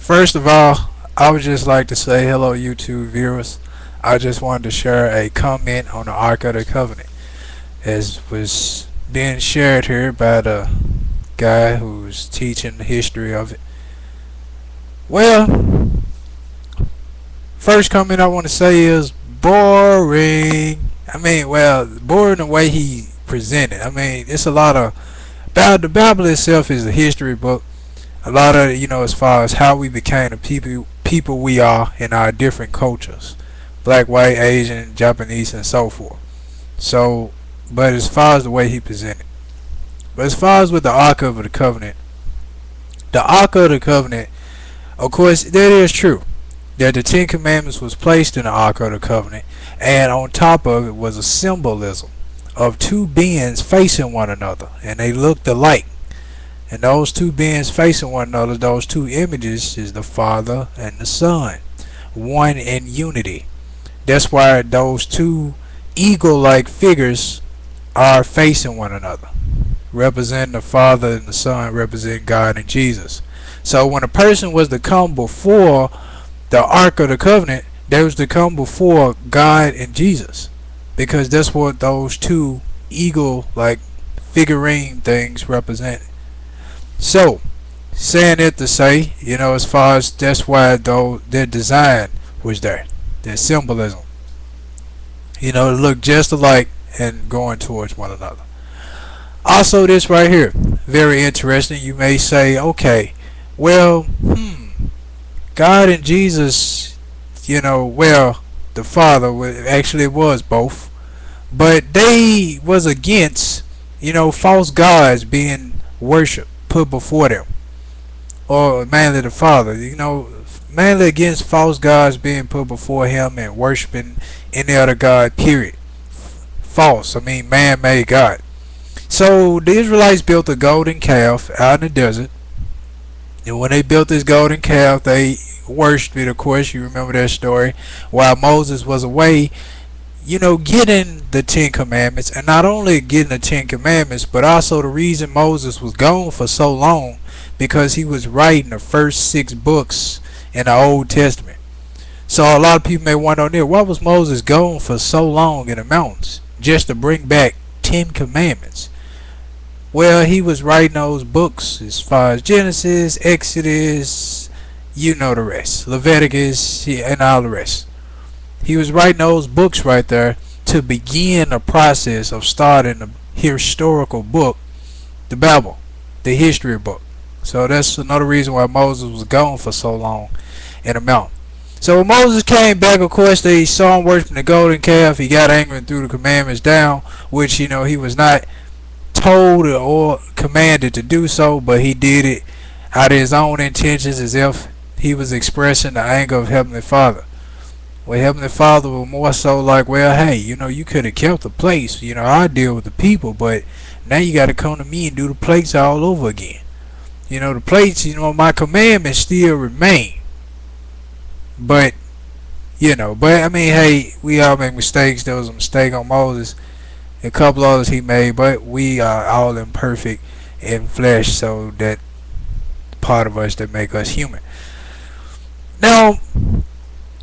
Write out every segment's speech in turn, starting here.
First of all, I would just like to say hello, YouTube viewers. I just wanted to share a comment on the Ark of the Covenant, as was being shared here by the guy who's teaching the history of it. Well, first comment I want to say is boring. Boring the way he presented. It's a lot of about the Bible itself is a history book. A lot of as far as how we became the people we are in our different cultures, black, white, Asian, Japanese, and so forth. So, but as far as the way he presented, but as far as with the Ark of the Covenant, the Ark of the Covenant, of course, that is true that the Ten Commandments was placed in the Ark of the Covenant, and on top of it was a symbolism of two beings facing one another, and they looked alike. And those two beings facing one another, those two images, is the Father and the Son, one in unity. That's why those two eagle-like figures are facing one another, representing the Father and the Son, representing God and Jesus. So when a person was to come before the Ark of the Covenant, they was to come before God and Jesus, because that's what those two eagle-like figurine things represent. So, saying it to say, as far as that's why though their design was there, their symbolism, it looked just alike and going towards one another. Also, this right here, very interesting. You may say, okay, well, God and Jesus, the Father actually was both, but they was against, false gods being worshipped, put before them, or mainly the Father, mainly against false gods being put before him and worshiping any other god, period. False, man-made god. So the Israelites built a golden calf out in the desert, and when they built this golden calf, they worshipped it. Of course, you remember that story, while Moses was away, getting the Ten Commandments, and not only getting the Ten Commandments, but also the reason Moses was gone for so long, because he was writing the first 6 books in the Old Testament. So a lot of people may wonder, why was Moses gone for so long in the mountains just to bring back 10 Commandments? Well, he was writing those books as far as Genesis, Exodus, the rest, Leviticus, and all the rest. He was writing those books right there to begin the process of starting the historical book, the Bible, the history book. So that's another reason why Moses was gone for so long in the mountain. So when Moses came back, of course, they saw him worshiping the golden calf. He got angry and threw the commandments down, which, he was not told or commanded to do so, but he did it out of his own intentions, as if he was expressing the anger of Heavenly Father. Well, Heavenly Father was more so like, well, hey, you could have kept the place. I deal with the people, but now you got to come to me and do the plates all over again. The plates, my commandments still remain. But, hey, we all make mistakes. There was a mistake on Moses. A couple others he made, but we are all imperfect in flesh, so that part of us that make us human. Now,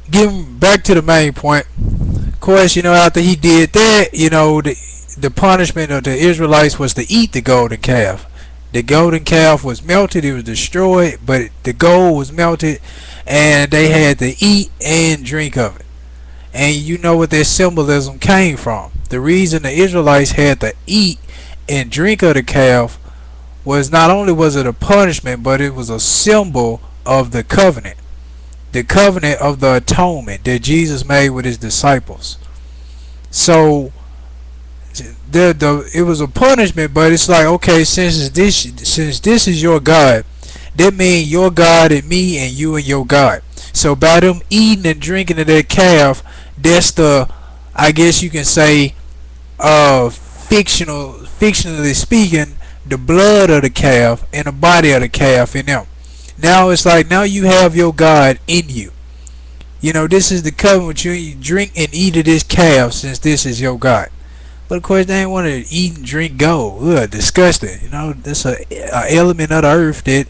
getting back to the main point, of course, after he did that, the punishment of the Israelites was to eat the golden calf. The golden calf was melted, it was destroyed, but the gold was melted, and they had to eat and drink of it. And you know what that symbolism came from. The reason the Israelites had to eat and drink of the calf was not only was it a punishment, but it was a symbol of the covenant. The covenant of the atonement that Jesus made with his disciples. So it was a punishment, but it's like, okay, since this is your God, that means your God and me and you and your God. So by them eating and drinking of that calf, that's the, I guess you can say, fictionally speaking, the blood of the calf and the body of the calf in them. Now it's like, now you have your God in you. This is the covenant with you. You drink and eat of this calf, since this is your God. But of course, they ain't want to eat and drink gold. Ugh, disgusting. That's a element of the earth that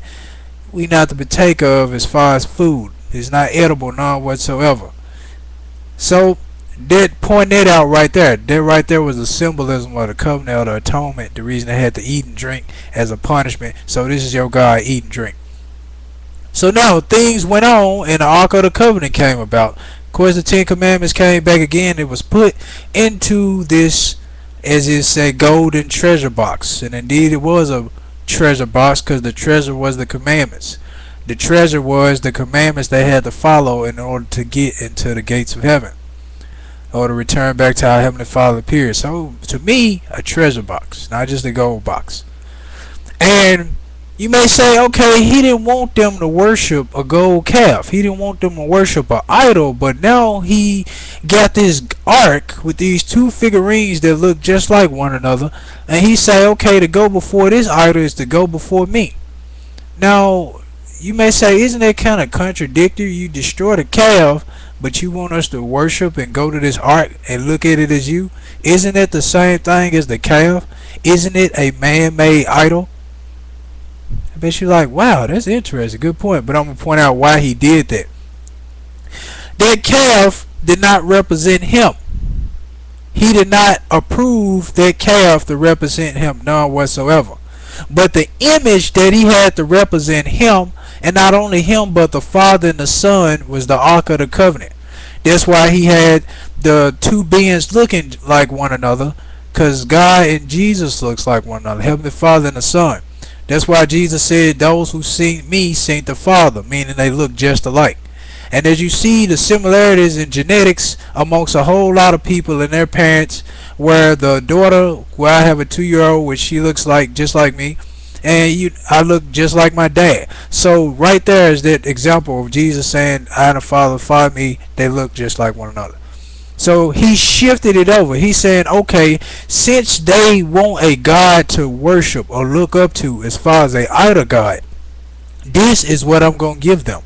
we not to partake of as far as food. It's not edible, none whatsoever. So that point that out right there. That right there was a symbolism of the covenant or the atonement. The reason they had to eat and drink as a punishment. So this is your God, eat and drink. So now things went on, and the Ark of the Covenant came about. Of course, the Ten Commandments came back again. It was put into this, as it said, golden treasure box, and indeed it was a treasure box because the treasure was the commandments. The treasure was the commandments they had to follow in order to get into the gates of heaven, or to return back to our Heavenly Father appears. So to me, a treasure box, not just a gold box. And you may say, okay, he didn't want them to worship a gold calf. He didn't want them to worship an idol, but now he got this ark with these two figurines that look just like one another, and he say, okay, to go before this idol is to go before me. Now, you may say, isn't that kind of contradictory? You destroy the calf, but you want us to worship and go to this ark and look at it as you? Isn't that the same thing as the calf? Isn't it a man-made idol? I bet you're like, wow, that's interesting. Good point. But I'm going to point out why he did that. That calf did not represent him. He did not approve that calf to represent him, none whatsoever. But the image that he had to represent him, and not only him, but the Father and the Son, was the Ark of the Covenant. That's why he had the two beings looking like one another, because God and Jesus looks like one another, Heavenly Father and the Son. That's why Jesus said, those who see me see the Father, meaning they look just alike. And as you see the similarities in genetics amongst a whole lot of people and their parents, where the daughter, where I have a 2-year-old, which she looks like just like me, and I look just like my dad. So right there is that example of Jesus saying, I and the Father follow me, they look just like one another. So he shifted it over. He's saying, okay, since they want a God to worship or look up to as far as a idol God, this is what I'm going to give them.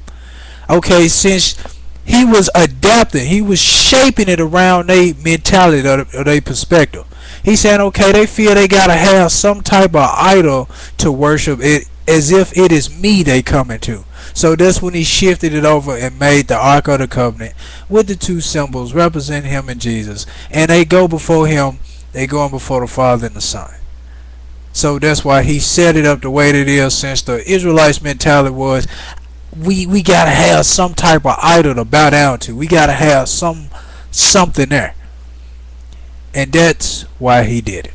Okay, since he was adapting, he was shaping it around their mentality or their perspective. He's saying, okay, they feel they got to have some type of idol to worship it as if it is me they coming to. So that's when he shifted it over and made the Ark of the Covenant with the two symbols representing him and Jesus. And they go before him, they go before the Father and the Son. So that's why he set it up the way that it is, since the Israelites' mentality was, we got to have some type of idol to bow down to. We got to have something there. And that's why he did it.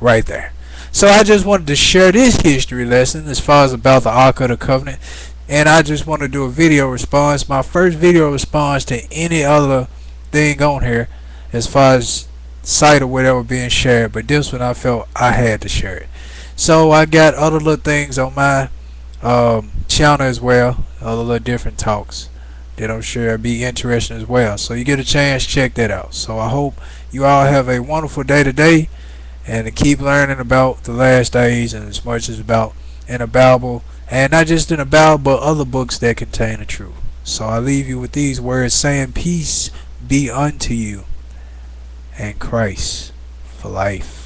Right there. So I just wanted to share this history lesson as far as about the Ark of the Covenant. And I just want to do a video response. My first video response to any other thing on here as far as site or whatever being shared. But this one I felt I had to share it. So I got other little things on my channel as well. Other little different talks that I'm sure be interesting as well. So you get a chance, check that out. So I hope you all have a wonderful day today, and to keep learning about the last days and as much as about in the Bible, and not just in the Bible but other books that contain the truth. So I leave you with these words, saying peace be unto you and Christ for life.